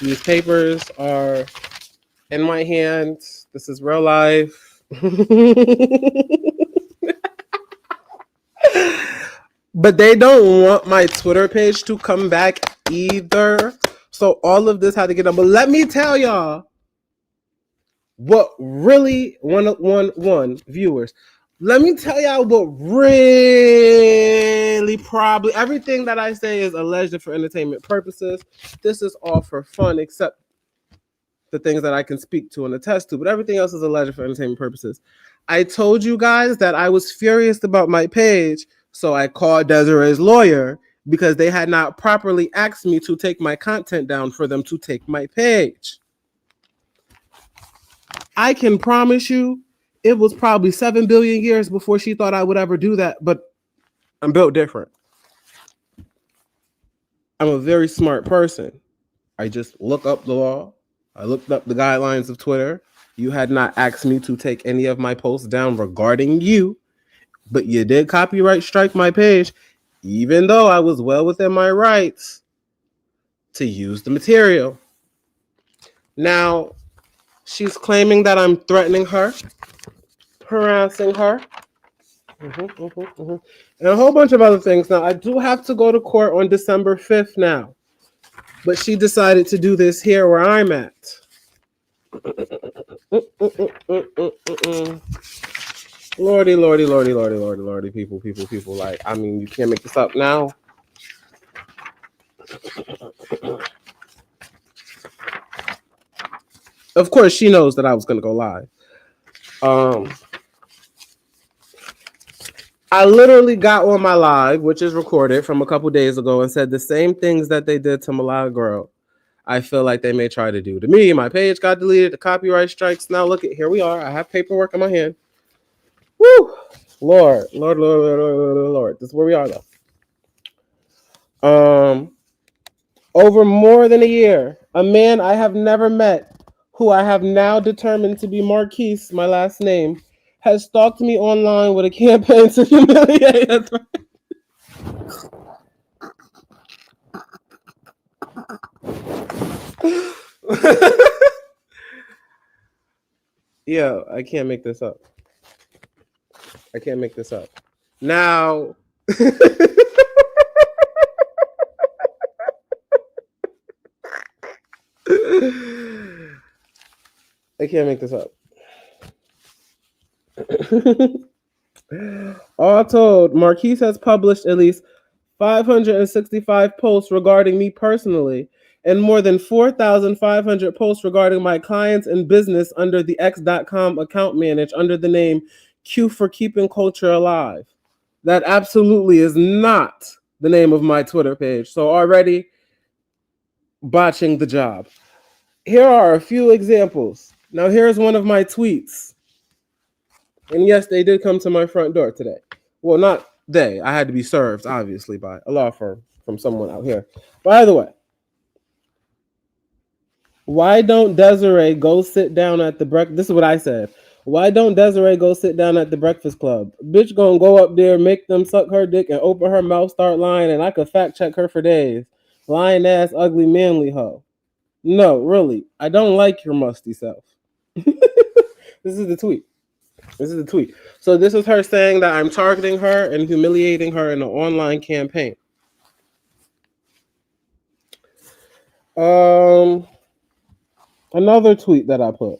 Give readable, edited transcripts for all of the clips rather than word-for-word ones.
These papers are in my hands. This is real life. But they don't want my Twitter page to come back either. So all of this had to get done. But let me tell y'all what really one viewers. Let me tell y'all what really probably everything that I say is alleged for entertainment purposes. This is all for fun, except the things that I can speak to and attest to, but everything else is alleged for entertainment purposes. I told you guys that I was furious about my page, so I called Desiree's lawyer because they had not properly asked me to take my content down for them to take my page. I can promise you it was probably 7 billion years before she thought I would ever do that, but I'm built different. I'm a very smart person. I just look up the law. I looked up the guidelines of Twitter. You had not asked me to take any of my posts down regarding you, but you did copyright strike my page, even though I was well within my rights to use the material. Now, she's claiming that I'm threatening her, harassing her, and a whole bunch of other things. Now, I do have to go to court on December 5th now, but she decided to do this here where I'm at. Lordy, lordy, lordy, lordy, lordy, lordy, people. Like, I mean, you can't make this up now. Of course, she knows that I was going to go live. I literally got on my live, which is recorded from a couple days ago, and said the same things that they did to Malaya Girl. I feel like they may try to do to me. My page got deleted, the copyright strikes. Now look at, here we are. I have paperwork in my hand. Woo! Lord. This is where we are though. Over more than a year, a man I have never met, who I have now determined to be Marquise, my last name, has stalked me online with a campaign to humiliate us. Yo, I can't make this up. Now, I can't make this up. All told, Marquise has published at least 565 posts regarding me personally, and more than 4,500 posts regarding my clients and business under the X.com account managed under the name Q for Keeping Culture Alive. That absolutely is not the name of my Twitter page, so already botching the job. Here are a few examples. Now here's one of my tweets. And yes, they did come to my front door today. Well, not they. I had to be served, obviously, by a law firm from someone out here. By the way, why don't Desiree go sit down at the breakfast? This is what I said. Why don't Desiree go sit down at the Breakfast Club? Bitch gonna go up there, make them suck her dick and open her mouth, start lying, and I could fact check her for days. Lying ass, ugly, manly hoe. No, really. I don't like your musty self. This is the tweet. So this is her saying that I'm targeting her and humiliating her in an online campaign. Another tweet that I put.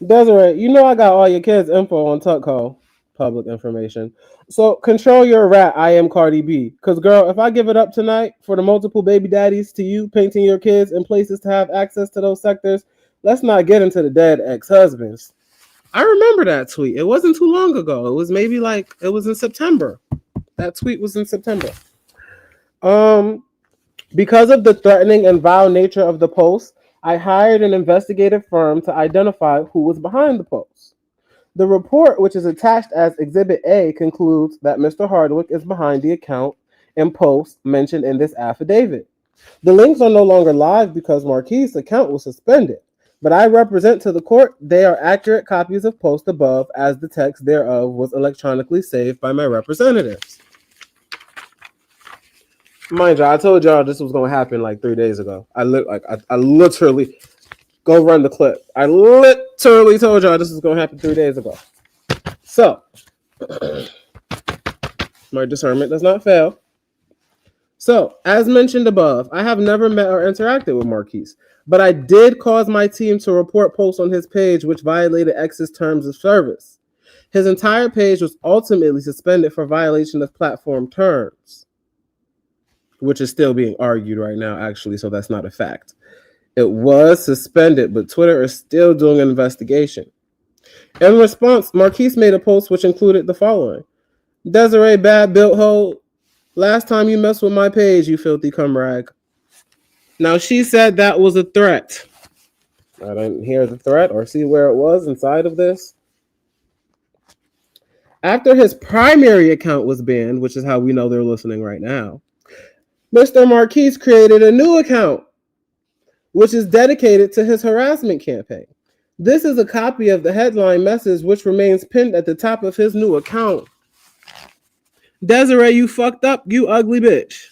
Desiree, you know I got all your kids' info on Tuckco, public information. So control your rat, I am Cardi B. Because, girl, if I give it up tonight for the multiple baby daddies to you painting your kids in places to have access to those sectors, let's not get into the dead ex-husbands. I remember that tweet. It wasn't too long ago. It was maybe it was in September. That tweet was in September. Because of the threatening and vile nature of the post, I hired an investigative firm to identify who was behind the post. The report, which is attached as Exhibit A, concludes that Mr. Hardwick is behind the account and post mentioned in this affidavit. The links are no longer live because Marquise's account was suspended, but I represent to the court they are accurate copies of post above as the text thereof was electronically saved by my representatives. Mind you, I told y'all this was gonna happen like 3 days ago. I literally go run the clip. I literally told y'all this was gonna happen 3 days ago. So my discernment does not fail. So, as mentioned above, I have never met or interacted with Marquise, but I did cause my team to report posts on his page which violated X's terms of service. His entire page was ultimately suspended for violation of platform terms, which is still being argued right now, actually, so that's not a fact. It was suspended, but Twitter is still doing an investigation. In response, Marquise made a post which included the following: Desiree Bad Built Ho, last time you messed with my page, you filthy cum rag. Now, she said that was a threat. I didn't hear the threat or see where it was inside of this. After his primary account was banned, which is how we know they're listening right now, Mr. Marquise created a new account, which is dedicated to his harassment campaign. This is a copy of the headline message, which remains pinned at the top of his new account. Desiree, you fucked up, you ugly bitch.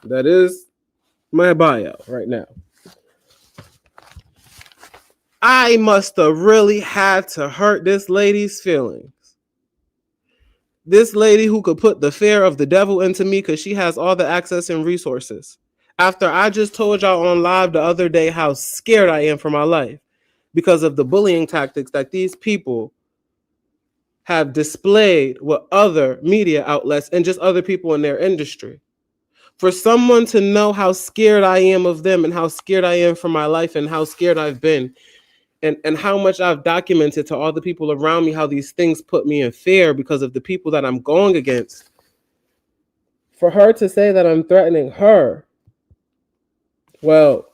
That is my bio right now. I must have really had to hurt this lady's feelings. This lady who could put the fear of the devil into me because she has all the access and resources. After I just told y'all on live the other day how scared I am for my life because of the bullying tactics that these people have displayed with other media outlets and just other people in their industry. For someone to know how scared I am of them and how scared I am for my life and how scared I've been and how much I've documented to all the people around me, how these things put me in fear because of the people that I'm going against. For her to say that I'm threatening her, well,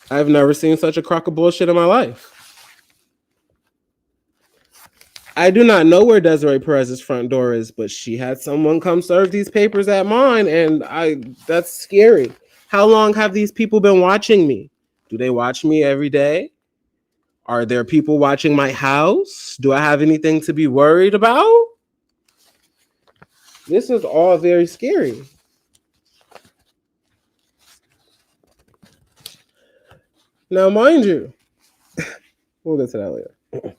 I've never seen such a crock of bullshit in my life. I do not know where Desiree Perez's front door is, but she had someone come serve these papers at mine, and that's scary. How long have these people been watching me? Do they watch me every day? Are there people watching my house? Do I have anything to be worried about? This is all very scary. Now, mind you, we'll get to that later.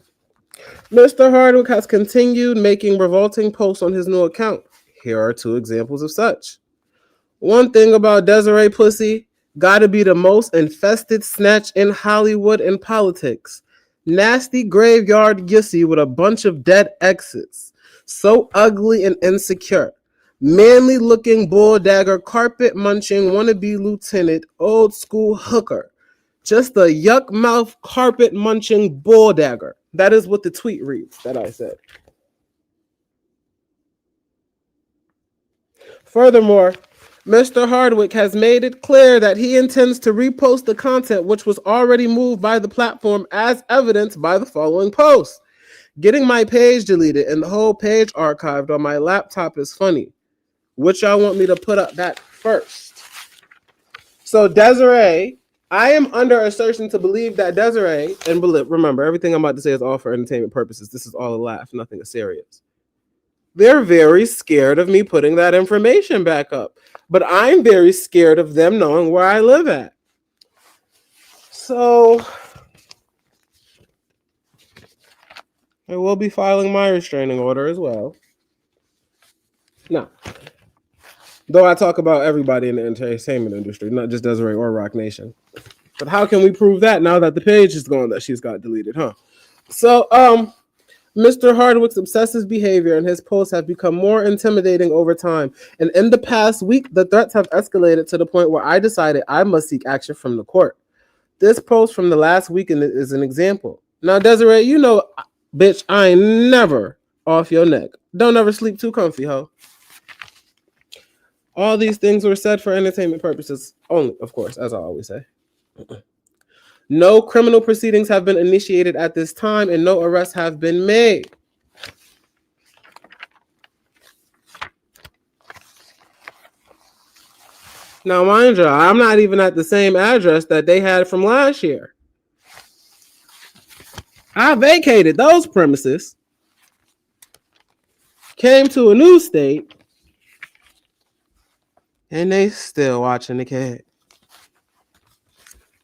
Mr. Hardwick has continued making revolting posts on his new account. Here are two examples of such. One thing about Desiree Pussy, gotta be the most infested snatch in Hollywood and politics. Nasty graveyard yussy with a bunch of dead exes. So ugly and insecure. Manly looking bull dagger, carpet munching, wannabe lieutenant, old school hooker. Just a yuck mouth, carpet munching bull dagger. That is what the tweet reads that I said. Furthermore, Mr. Hardwick has made it clear that he intends to repost the content which was already moved by the platform, as evidenced by the following post. Getting my page deleted and the whole page archived on my laptop is funny. Which y'all want me to put up that first? So Desiree, I am under assertion to believe that Desiree, and remember, everything I'm about to say is all for entertainment purposes. This is all a laugh, nothing is serious. They're very scared of me putting that information back up. But I'm very scared of them knowing where I live at. So I will be filing my restraining order as well. Now, though I talk about everybody in the entertainment industry, not just Desiree or RocNation. But how can we prove that now that the page is gone that she's got deleted, huh? So, Mr. Hardwick's obsessive behavior and his posts have become more intimidating over time. And in the past week, the threats have escalated to the point where I decided I must seek action from the court. This post from the last weekend is an example. Now, Desiree, you know, bitch, I ain't never off your neck. Don't ever sleep too comfy, ho. All these things were said for entertainment purposes only, of course, as I always say. No criminal proceedings have been initiated at this time and no arrests have been made. Now, mind you, I'm not even at the same address that they had from last year. I vacated those premises, came to a new state, And they still watching the kid.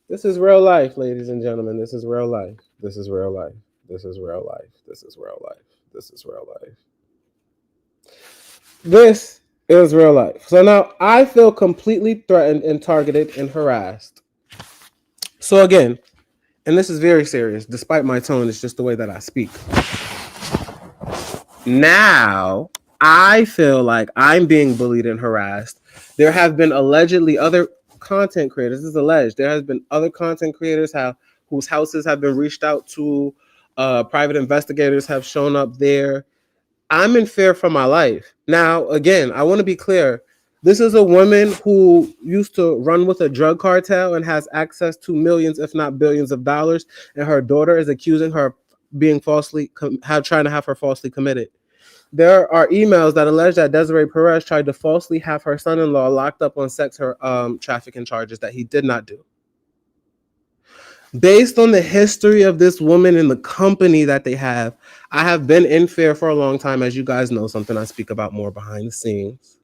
This is real life, ladies and gentlemen. This is real life. This is real life. This is real life. This is real life. This is real life. This is real life. So now I feel completely threatened and targeted and harassed. So again, and this is very serious, despite my tone, it's just the way that I speak. Now I feel like I'm being bullied and harassed. There have been allegedly other content creators. This is alleged. There has been other content creators whose houses have been reached out to. Private investigators have shown up there. I'm in fear for my life. Now, again, I want to be clear. This is a woman who used to run with a drug cartel and has access to millions, if not billions of dollars. And her daughter is accusing her of being trying to have her falsely committed. There are emails that allege that Desiree Perez tried to falsely have her son-in-law locked up on sex trafficking charges that he did not do. Based on the history of this woman and the company that they have, I have been in fear for a long time, as you guys know, something I speak about more behind the scenes.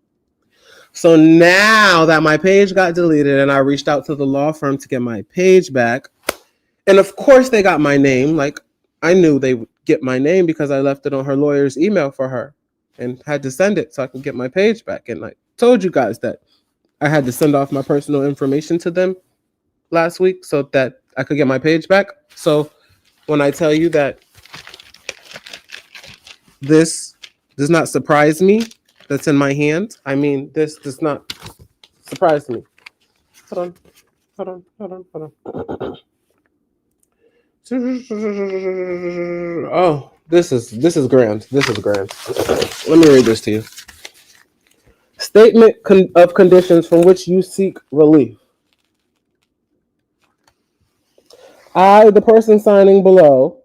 So now that my page got deleted and I reached out to the law firm to get my page back, and of course they got my name. Like, I knew they would get my name because I left it on her lawyer's email for her and had to send it so I could get my page back. And I told you guys that I had to send off my personal information to them last week so that I could get my page back. So when I tell you that this does not surprise me, that's in my hand, I mean, this does not surprise me. Hold on. Oh, this is grand. This is grand. Let me read this to you. Statement of conditions from which you seek relief. I, the person signing below,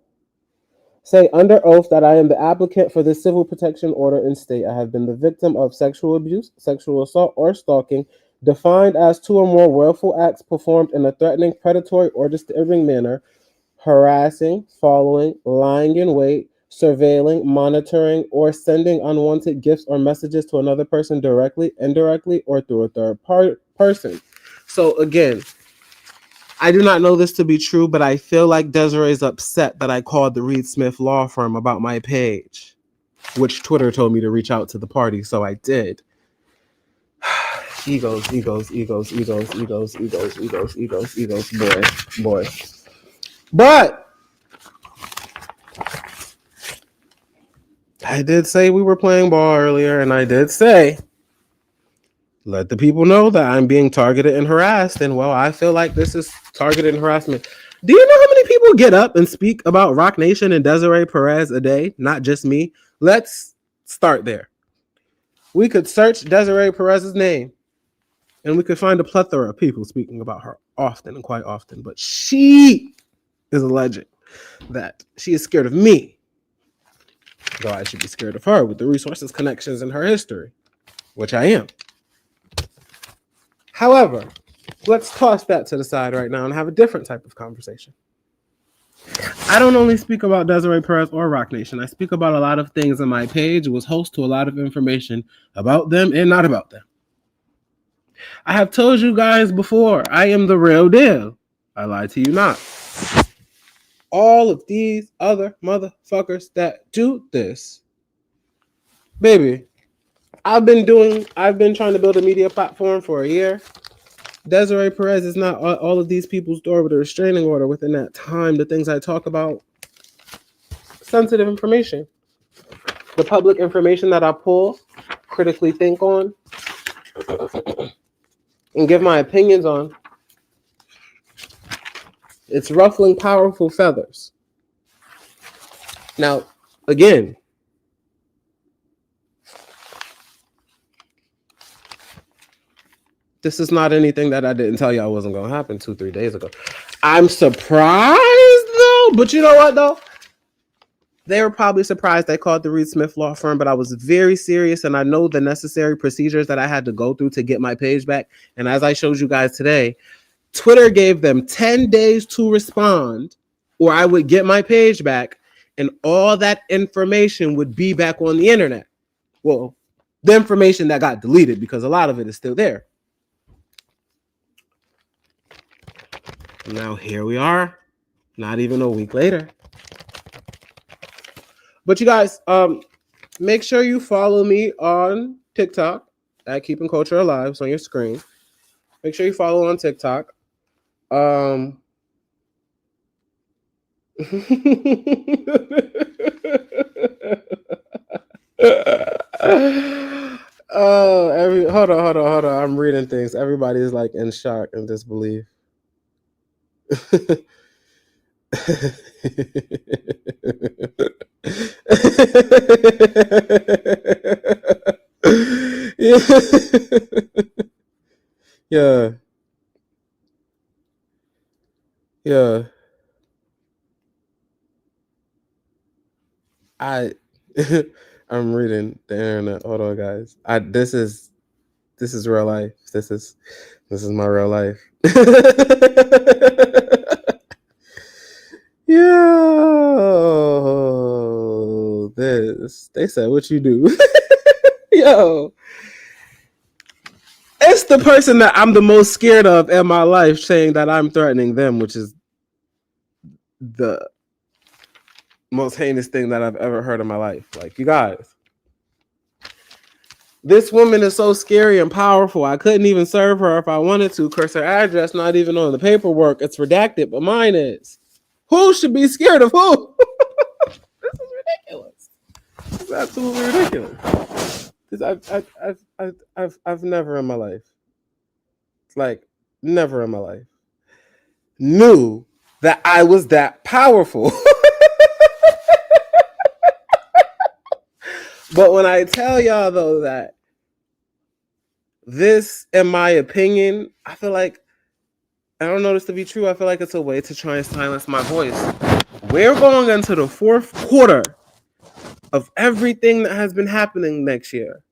say under oath that I am the applicant for this civil protection order and state I have been the victim of sexual abuse, sexual assault, or stalking, defined as two or more willful acts performed in a threatening, predatory, or disturbing manner, harassing, following, lying in wait, surveilling, monitoring, or sending unwanted gifts or messages to another person directly, indirectly, or through a third person. So again, I do not know this to be true, but I feel like Desiree is upset that I called the Reed Smith law firm about my page, which Twitter told me to reach out to the party, so I did. Egos, boy. But I did say we were playing ball earlier, and I did say, let the people know that I'm being targeted and harassed. And well, I feel like this is targeted and harassment. Do you know how many people get up and speak about RocNation and Desiree Perez a day? Not just me. Let's start there. We could search Desiree Perez's name and we could find a plethora of people speaking about her often and quite often. But she is alleging that she is scared of me, though I should be scared of her with the resources, connections, and her history, which I am. However, let's toss that to the side right now and have a different type of conversation. I don't only speak about Desiree Perez or RocNation. I speak about a lot of things on my page. It was host to a lot of information about them and not about them. I have told you guys before, I am the real deal. I lie to you not. All of these other motherfuckers that do this, baby, I've been trying to build a media platform for a year. Desiree Perez is not all of these people's door with a restraining order within that time. The things I talk about, sensitive information. The public information that I pull, critically think on, and give my opinions on, it's ruffling powerful feathers. Now, again, this is not anything that I didn't tell you I wasn't going to happen 2-3 days ago. I'm surprised, though. But you know what, though? They were probably surprised I called the Reed Smith law firm, but I was very serious, and I know the necessary procedures that I had to go through to get my page back. And as I showed you guys today, Twitter gave them 10 days to respond, or I would get my page back, and all that information would be back on the internet. Well, the information that got deleted, because a lot of it is still there. Now here we are, not even a week later. But you guys, make sure you follow me on TikTok at Keeping Culture Alive. It's on your screen. Make sure you follow on TikTok. Oh, hold on. I'm reading things. Everybody's like in shock and disbelief. Yeah. Yeah. I I'm reading the internet. Hold on, guys. This is real life. This is my real life. Yo, this they said what you do. Yo, it's the person that I'm the most scared of in my life saying that I'm threatening them, which is the most heinous thing that I've ever heard in my life. Like, you guys, this woman is so scary and powerful. I couldn't even serve her if I wanted to, because her address not even on the paperwork. It's redacted, but mine is. Who should be scared of who? This is ridiculous. This is absolutely ridiculous. I've never in my life, like never in my life, knew that I was that powerful. But when I tell y'all though that this, in my opinion, I feel like, I don't know this to be true. I feel like it's a way to try and silence my voice. We're going into the fourth quarter of everything that has been happening next year.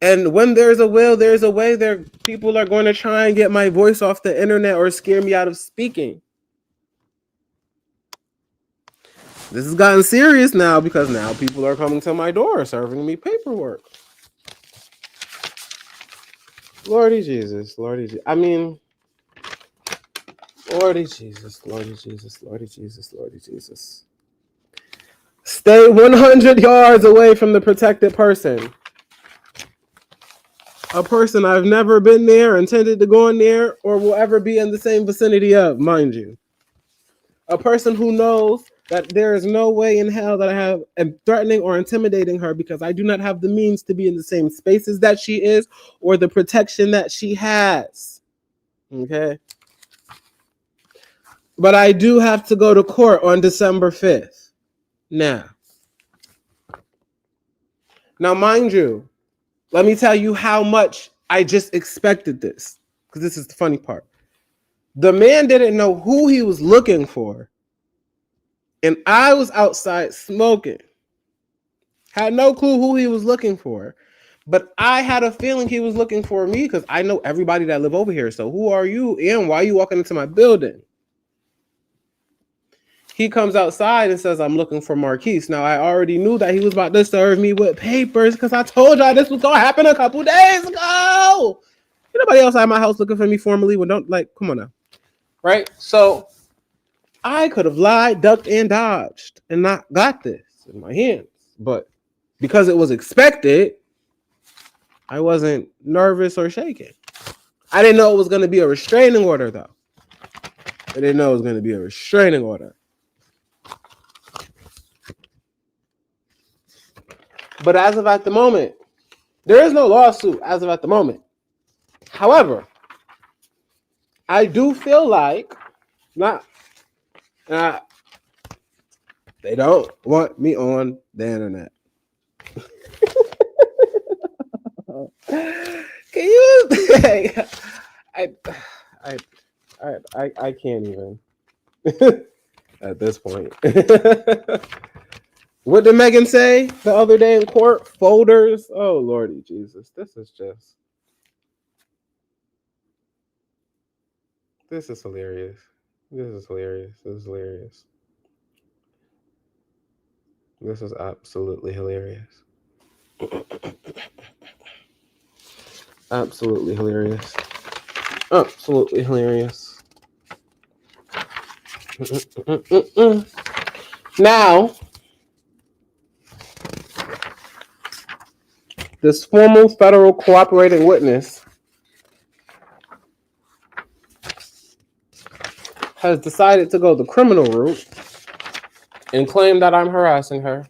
And when there's a will, there's a way. People are going to try and get my voice off the internet or scare me out of speaking. This has gotten serious now because now people are coming to my door serving me paperwork. Lordy Jesus, Lordy Jesus. I mean, Lordy Jesus, Lordy Jesus, Lordy Jesus, Lordy Jesus. Stay 100 yards away from the protected person. A person I've never been there, intended to go in there, or will ever be in the same vicinity of, mind you. A person who knows that there is no way in hell that I am threatening or intimidating her because I do not have the means to be in the same spaces that she is or the protection that she has. Okay? But I do have to go to court on December 5th. Now, mind you, let me tell you how much I just expected this, because this is the funny part. The man didn't know who he was looking for, and I was outside smoking. Had no clue who he was looking for, but I had a feeling he was looking for me because I know everybody that live over here. So who are you and why are you walking into my building? He comes outside and says, I'm looking for Marquise. Now, I already knew that he was about to serve me with papers because I told y'all this was going to happen a couple days ago. Anybody else at my house looking for me formally? Well, don't, like, come on now. Right? So I could have lied, ducked, and dodged and not got this in my hands. But because it was expected, I wasn't nervous or shaken. I didn't know it was going to be a restraining order, though. I didn't know it was going to be a restraining order. But as of at the moment, there is no lawsuit as of at the moment. However, I do feel like they don't want me on the internet. Can you? I can't even at this point. What did Megan say the other day in court? Folders. Oh Lordy Jesus, this is hilarious. This is hilarious. This is absolutely hilarious. Absolutely hilarious. Absolutely hilarious. Now, this formal federal cooperating witness has decided to go the criminal route and claim that I'm harassing her.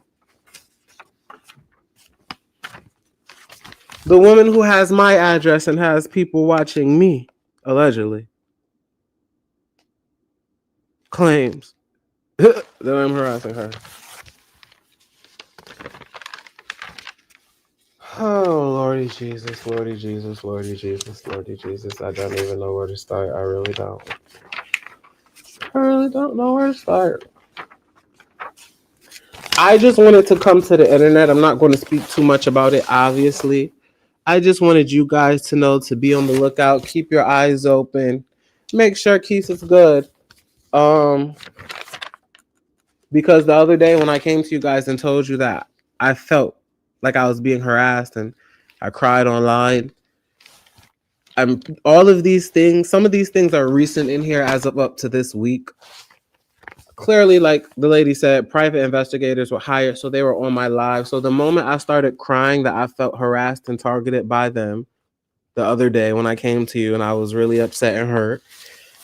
The woman who has my address and has people watching me, allegedly, claims that I'm harassing her. Oh, Lordy Jesus, Lordy Jesus, Lordy Jesus, Lordy Jesus. I don't even know where to start. I really don't. I really don't know where to start. I just wanted to come to the internet. I'm not going to speak too much about it, obviously. I just wanted you guys to know to be on the lookout. Keep your eyes open. Make sure Keith is good. Because the other day when I came to you guys and told you that I felt like I was being harassed and I cried online. All of these things, some of these things are recent in here as of up to this week. Clearly, like the lady said, private investigators were hired, so they were on my live. So the moment I started crying that I felt harassed and targeted by them the other day when I came to you and I was really upset and hurt.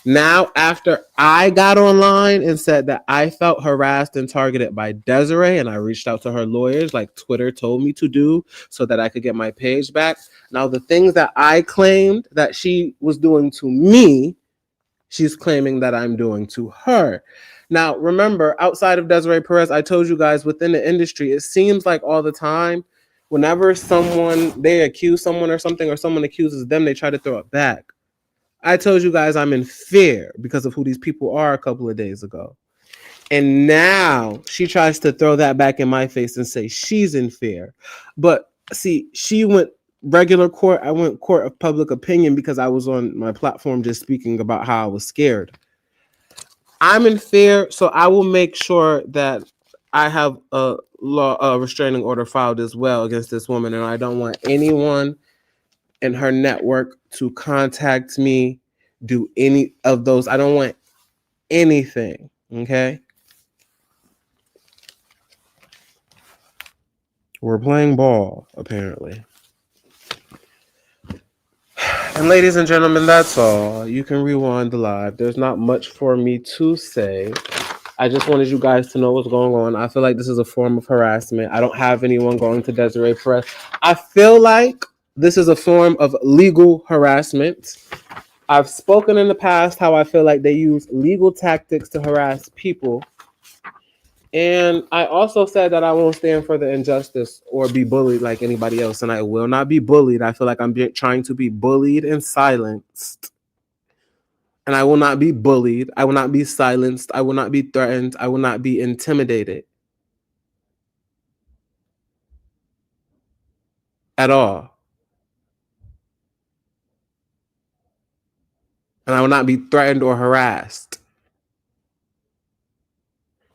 Now, after I got online and said that I felt harassed and targeted by Desiree, and I reached out to her lawyers like Twitter told me to do so that I could get my page back. Now, the things that I claimed that she was doing to me, she's claiming that I'm doing to her. Now, remember, outside of Desiree Perez, I told you guys within the industry, it seems like all the time, whenever they accuse someone or something or someone accuses them, they try to throw it back. I told you guys I'm in fear because of who these people are a couple of days ago. And now she tries to throw that back in my face and say she's in fear. But see, she went regular court. I went court of public opinion because I was on my platform just speaking about how I was scared. I'm in fear, so I will make sure that I have a restraining order filed as well against this woman, and I don't want anyone in her network to contact me, do any of those. I don't want anything. Okay. We're playing ball, apparently. And ladies and gentlemen, that's all. You can rewind the live. There's not much for me to say. I just wanted you guys to know what's going on. I feel like this is a form of harassment. I don't have anyone going to Desiree Perez. I feel like this is a form of legal harassment. I've spoken in the past how I feel like they use legal tactics to harass people. And I also said that I won't stand for the injustice or be bullied like anybody else. And I will not be bullied. I feel like I'm trying to be bullied and silenced. And I will not be bullied. I will not be silenced. I will not be threatened. I will not be intimidated. At all. And I will not be threatened or harassed.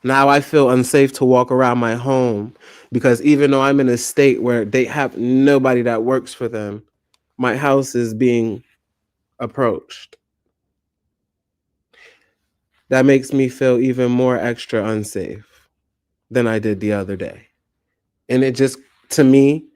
Now I feel unsafe to walk around my home because even though I'm in a state where they have nobody that works for them, my house is being approached. That makes me feel even more extra unsafe than I did the other day. And it just, to me,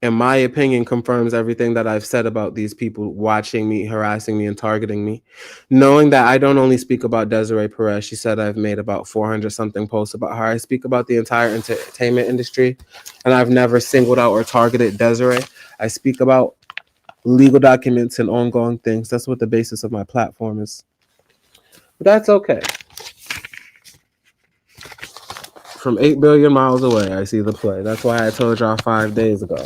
in my opinion, confirms everything that I've said about these people watching me, harassing me, and targeting me. Knowing that I don't only speak about Desiree Perez. She said I've made about 400-something posts about her. I speak about the entire entertainment industry, and I've never singled out or targeted Desiree. I speak about legal documents and ongoing things. That's what the basis of my platform is. But that's okay. From 8 billion miles away, I see the play. That's why I told y'all 5 days ago.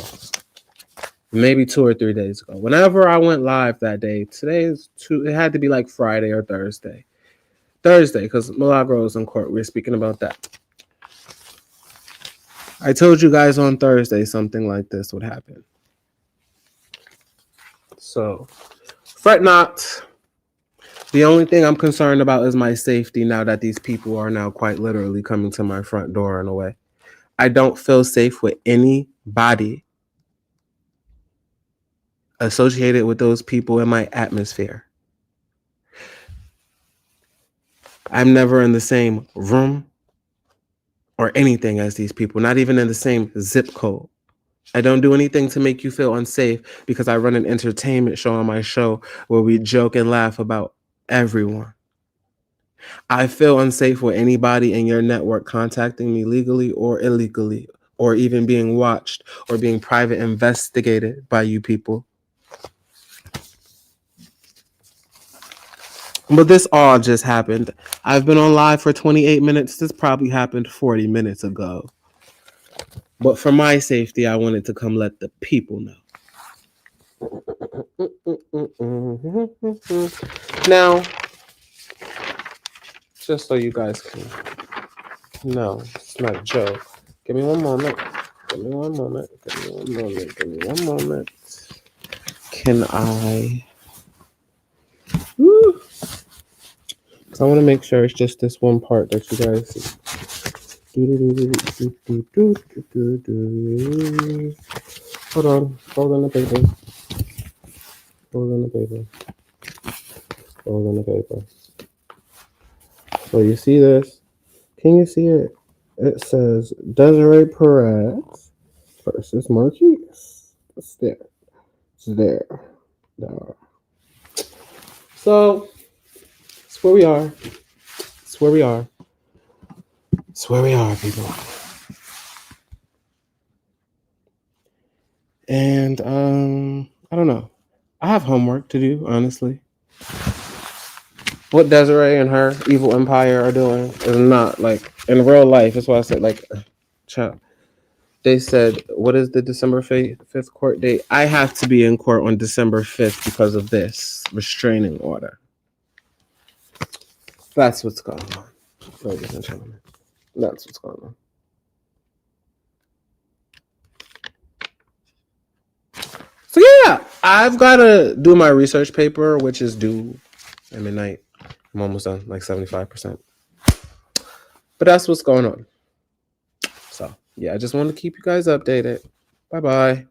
Maybe 2 or 3 days ago. Whenever I went live that day, it had to be like Friday or Thursday. Thursday, because Milagro in court. We're speaking about that. I told you guys on Thursday something like this would happen. So, fret not. The only thing I'm concerned about is my safety now that these people are now quite literally coming to my front door in a way. I don't feel safe with anybody associated with those people in my atmosphere. I'm never in the same room or anything as these people, not even in the same zip code. I don't do anything to make you feel unsafe because I run an entertainment show on my show where we joke and laugh about everyone. I feel unsafe with anybody in your network contacting me legally or illegally, or even being watched or being private investigated by you people. But this all just happened. I've been on live for 28 minutes. This probably happened 40 minutes ago. But for my safety, I wanted to come let the people know. Now, just so you guys can know, it's not a joke. Give me one moment. Give me one moment. Give me one moment. Give me one moment. Can I? Because I want to make sure it's just this one part that you guys see. Hold on. Hold on the paper. Hold on the paper. Hold on the paper. So you see this? Can you see it? It says Desiree Perez versus Marquise. It's there. It's there. There. So it's where we are. It's where we are. It's where we are, people. And I don't know. I have homework to do, honestly. What Desiree and her evil empire are doing is not like in real life. That's why I said like, child. They said, what is the December 5th court date? I have to be in court on December 5th because of this restraining order. That's what's going on, ladies and gentlemen. That's what's going on. So yeah, I've got to do my research paper, which is due at midnight. I'm almost done, like 75%. But that's what's going on. So yeah, I just want to keep you guys updated. Bye-bye.